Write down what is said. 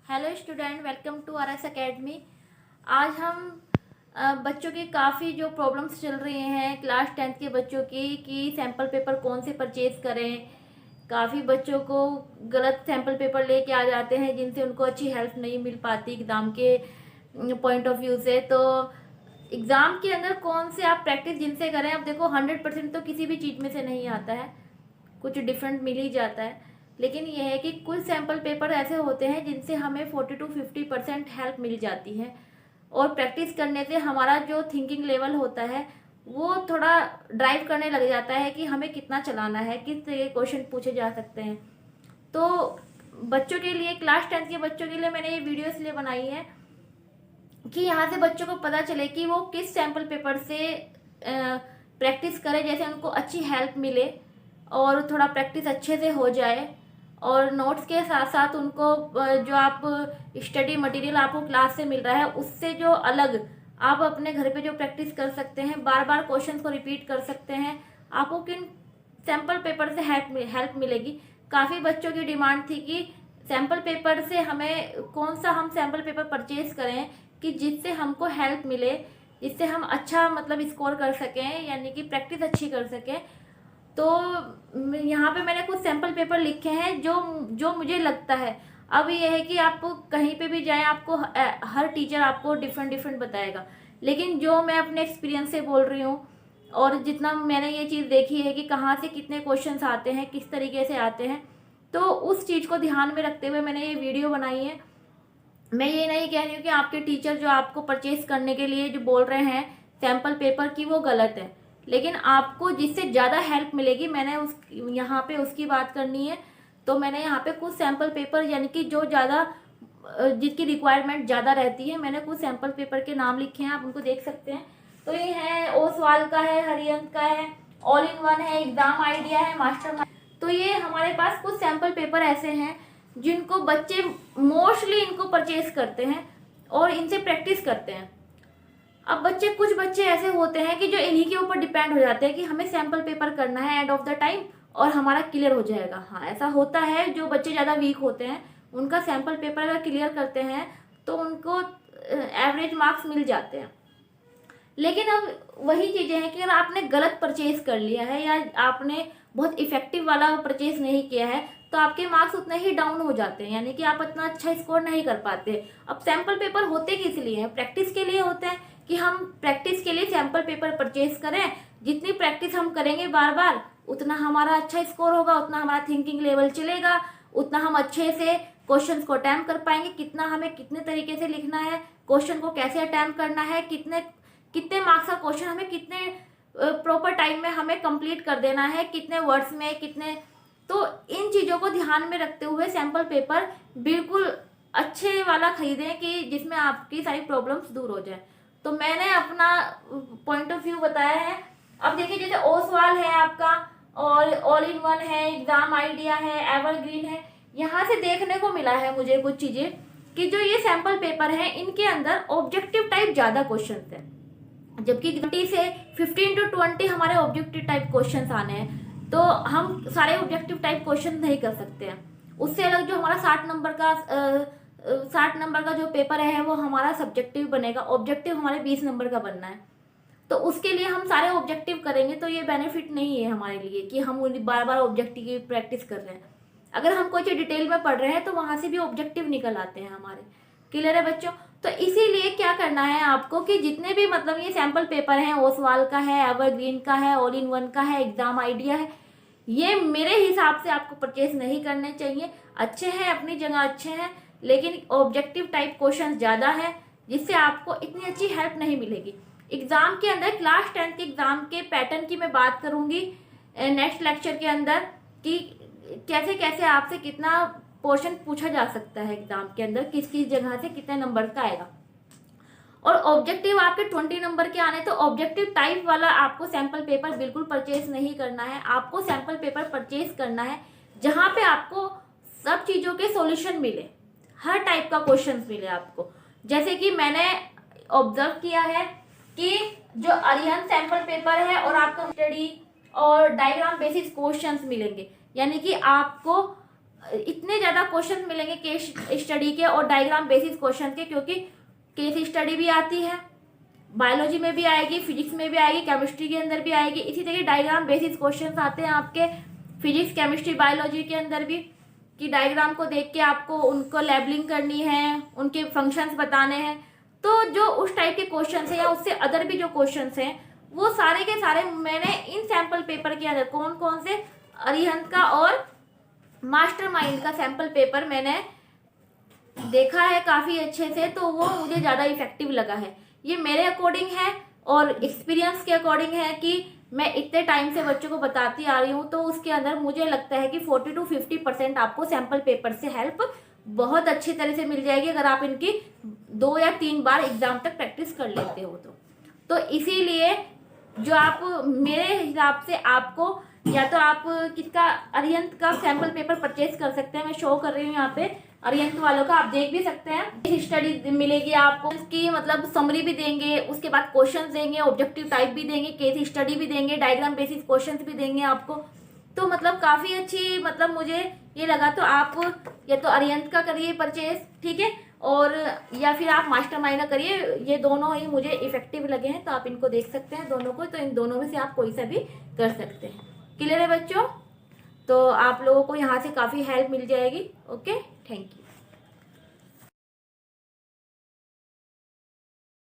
Hello student, welcome to R S academy. आज हम बच्चों की काफ़ी जो प्रॉब्लम्स चल रही हैं क्लास 10th के बच्चों की कि सैम्पल पेपर कौन से परचेज़ करें। काफ़ी बच्चों को गलत सैम्पल पेपर लेके आ जाते हैं जिनसे उनको अच्छी हेल्प नहीं मिल पाती एग्ज़ाम के पॉइंट ऑफ व्यू से। तो एग्ज़ाम के अंदर कौन से आप प्रैक्टिस जिनसे करें। अब देखो 100% तो किसी भी चीज़ में से नहीं आता है, कुछ डिफरेंट मिल ही जाता है। लेकिन यह है कि कुछ सैम्पल पेपर ऐसे होते हैं जिनसे हमें 40 to 50% हेल्प मिल जाती है और प्रैक्टिस करने से हमारा जो थिंकिंग लेवल होता है वो थोड़ा ड्राइव करने लग जाता है कि हमें कितना चलाना है, किस तरह के क्वेश्चन पूछे जा सकते हैं। तो बच्चों के लिए, क्लास 10th के बच्चों के लिए मैंने ये वीडियो इसलिए बनाई है कि यहाँ से बच्चों को पता चले कि वो किस सैम्पल पेपर से प्रैक्टिस करें, जैसे उनको अच्छी हेल्प मिले और थोड़ा प्रैक्टिस अच्छे से हो जाए। और नोट्स के साथ साथ उनको जो आप स्टडी मटेरियल आपको क्लास से मिल रहा है उससे जो अलग आप अपने घर पे जो प्रैक्टिस कर सकते हैं, बार बार क्वेश्चंस को रिपीट कर सकते हैं, आपको किन सैम्पल पेपर से हेल्प मिलेगी। काफ़ी बच्चों की डिमांड थी कि सैम्पल पेपर से हमें कौन सा हम सैम्पल पेपर परचेज करें कि जिससे हमको हेल्प मिले, जिससे हम अच्छा मतलब स्कोर कर सकें, यानी कि प्रैक्टिस अच्छी कर सकें। तो यहाँ पे मैंने कुछ सैम्पल पेपर लिखे हैं जो जो मुझे लगता है। अब ये है कि आप कहीं पे भी जाएं, आपको हर टीचर आपको डिफरेंट डिफरेंट बताएगा, लेकिन जो मैं अपने एक्सपीरियंस से बोल रही हूँ और जितना मैंने ये चीज़ देखी है कि कहाँ से कितने क्वेश्चंस आते हैं, किस तरीके से आते हैं, तो उस चीज़ को ध्यान में रखते हुए मैंने ये वीडियो बनाई है। मैं ये नहीं कह रही हूँ कि आपके टीचर जो आपको परचेज करने के लिए जो बोल रहे हैं सैम्पल पेपर की वो गलत है, लेकिन आपको जिससे ज़्यादा हेल्प मिलेगी मैंने उस यहाँ पे उसकी बात करनी है। तो मैंने यहाँ पे कुछ सैम्पल पेपर यानी कि जो ज़्यादा जिसकी रिक्वायरमेंट ज़्यादा रहती है, मैंने कुछ सैम्पल पेपर के नाम लिखे हैं, आप उनको देख सकते हैं। तो ये है ओसवाल का है, हरियंत का है, ऑल इन वन है, एग्जाम आइडिया है, मास्टर। तो ये हमारे पास कुछ सैम्पल पेपर ऐसे हैं जिनको बच्चे मोस्टली इनको परचेज करते हैं और इनसे प्रैक्टिस करते हैं। अब कुछ बच्चे ऐसे होते हैं कि जो इन्हीं के ऊपर डिपेंड हो जाते हैं कि हमें सैम्पल पेपर करना है एंड ऑफ द टाइम और हमारा क्लियर हो जाएगा। हाँ, ऐसा होता है। जो बच्चे ज़्यादा वीक होते हैं उनका सैम्पल पेपर अगर क्लियर करते हैं तो उनको एवरेज मार्क्स मिल जाते हैं। लेकिन अब वही चीज़ें हैं कि अगर आपने गलत परचेज कर लिया है या आपने बहुत इफेक्टिव वाला परचेज नहीं किया है तो आपके मार्क्स उतने ही डाउन हो जाते हैं, यानी कि आप इतना अच्छा स्कोर नहीं कर पाते। अब सैम्पल पेपर होते किस लिए हैं? प्रैक्टिस के लिए होते हैं कि हम प्रैक्टिस के लिए सैम्पल पेपर परचेज करें। जितनी प्रैक्टिस हम करेंगे बार बार उतना हमारा अच्छा स्कोर होगा, उतना हमारा थिंकिंग लेवल चलेगा, उतना हम अच्छे से क्वेश्चंस को अटैम्प्ट कर पाएंगे। कितना हमें कितने तरीके से लिखना है, क्वेश्चन को कैसे अटैम्प्ट करना है, कितने कितने मार्क्स का क्वेश्चन हमें कितने प्रॉपर टाइम में हमें कंप्लीट कर देना है, कितने वर्ड्स में कितने। तो इन चीज़ों को ध्यान में रखते हुए सैम्पल पेपर बिल्कुल अच्छे वाला खरीदें कि जिसमें आपकी सारी प्रॉब्लम्स दूर हो जाए। तो मैंने अपना पॉइंट ऑफ व्यू बताया है। अब देखिए, जैसे ओसवाल है आपका और ऑल इन वन है, एग्जाम आइडिया है, एवरग्रीन है। यहाँ से देखने को मिला है मुझे कुछ चीज़ें कि जो ये सैम्पल पेपर है इनके अंदर ऑब्जेक्टिव टाइप ज़्यादा क्वेश्चन है, जबकि 20 से 15 to 20 हमारे ऑब्जेक्टिव टाइप क्वेश्चंस आने हैं। तो हम सारे ऑब्जेक्टिव टाइप क्वेश्चन नहीं कर सकते हैं। उससे अलग जो हमारा 60 नंबर का जो पेपर है वो हमारा सब्जेक्टिव बनेगा। ऑब्जेक्टिव हमारे 20 नंबर का बनना है, तो उसके लिए हम सारे ऑब्जेक्टिव करेंगे। तो ये बेनिफिट नहीं है हमारे लिए कि हम बार बार ऑब्जेक्टिव की प्रैक्टिस कर रहे हैं। अगर हम कोई चीज़ डिटेल में पढ़ रहे हैं तो वहां से भी ऑब्जेक्टिव निकल आते हैं हमारे। क्लियर है बच्चों? तो इसीलिए क्या करना है आपको कि जितने भी मतलब ये सैम्पल पेपर हैं, ओसवाल का है, एवरग्रीन का है, ऑल इन वन का है, एग्जाम आइडिया है, ये मेरे हिसाब से आपको परचेज नहीं करने चाहिए। अच्छे हैं, अपनी जगह अच्छे हैं, लेकिन ऑब्जेक्टिव टाइप क्वेश्चन ज़्यादा है जिससे आपको इतनी अच्छी हेल्प नहीं मिलेगी एग्जाम के अंदर। क्लास 10 के एग्जाम के पैटर्न की मैं बात करूंगी नेक्स्ट लेक्चर के अंदर कि कैसे कैसे आपसे कितना पोर्शन पूछा जा सकता है एग्जाम के अंदर, किस किस जगह से कितने नंबर का आएगा। और ऑब्जेक्टिव आपके 20 नंबर के आने, तो ऑब्जेक्टिव टाइप वाला आपको सैम्पल पेपर बिल्कुल परचेज नहीं करना है। आपको सैम्पल पेपर परचेज करना है जहां पे आपको सब चीजों के सॉल्यूशन मिले, हर टाइप का क्वेश्चन मिले आपको। जैसे कि मैंने ऑब्जर्व किया है कि जो अरिहंत सैम्पल पेपर है और आपको स्टडी और डायग्राम बेसिस क्वेश्चंस मिलेंगे, यानी कि आपको इतने ज़्यादा क्वेश्चन मिलेंगे केस स्टडी के और डायग्राम बेसिस क्वेश्चन के, क्योंकि केस स्टडी भी आती है, बायोलॉजी में भी आएगी, फिजिक्स में भी आएगी, केमिस्ट्री के अंदर भी आएगी। इसी तरह डायग्राम बेसिस क्वेश्चन आते हैं आपके फिजिक्स, केमिस्ट्री, बायोलॉजी के अंदर भी, कि डायग्राम को देख के आपको उनको लेबलिंग करनी है, उनके फंक्शंस बताने हैं। तो जो उस टाइप के क्वेश्चन है या उससे अदर भी जो क्वेश्चन हैं, वो सारे के सारे मैंने इन सैम्पल पेपर के अंदर कौन कौन से अरिहंत का और मास्टरमाइंड का सैम्पल पेपर मैंने देखा है काफ़ी अच्छे से, तो वो मुझे ज़्यादा इफेक्टिव लगा है। ये मेरे अकॉर्डिंग है और एक्सपीरियंस के अकॉर्डिंग है कि मैं इतने टाइम से बच्चों को बताती आ रही हूँ, तो उसके अंदर मुझे लगता है कि 40 to 50% आपको सैम्पल पेपर से हेल्प बहुत अच्छी तरह से मिल जाएगी, अगर आप इनकी 2 या 3 बार एग्जाम तक प्रैक्टिस कर लेते हो तो इसीलिए जो आप मेरे हिसाब से आपको या तो आप किसका अरिहंत का सैम्पल पेपर परचेज कर सकते हैं। मैं शो कर रही हूँ यहाँ पे अरिहंत वालों का, आप देख भी सकते हैं। स्टडी मिलेगी आपको, उसकी मतलब समरी भी देंगे, उसके बाद क्वेश्चंस देंगे, ऑब्जेक्टिव टाइप भी देंगे, केस स्टडी भी देंगे, डायग्राम बेसिस क्वेश्चंस भी देंगे आपको। तो मतलब काफ़ी अच्छी, मतलब मुझे ये लगा। तो आप या तो अरिहंत का करिए परचेज, ठीक है, और या फिर आप मास्टरमाइंड का करिए। ये दोनों ही मुझे इफेक्टिव लगे हैं, तो आप इनको देख सकते हैं दोनों को। तो इन दोनों में से आप कोई सा भी कर सकते हैं। क्लियर है बच्चों? तो आप लोगों को यहाँ से काफ़ी हेल्प मिल जाएगी। Okay, thank you.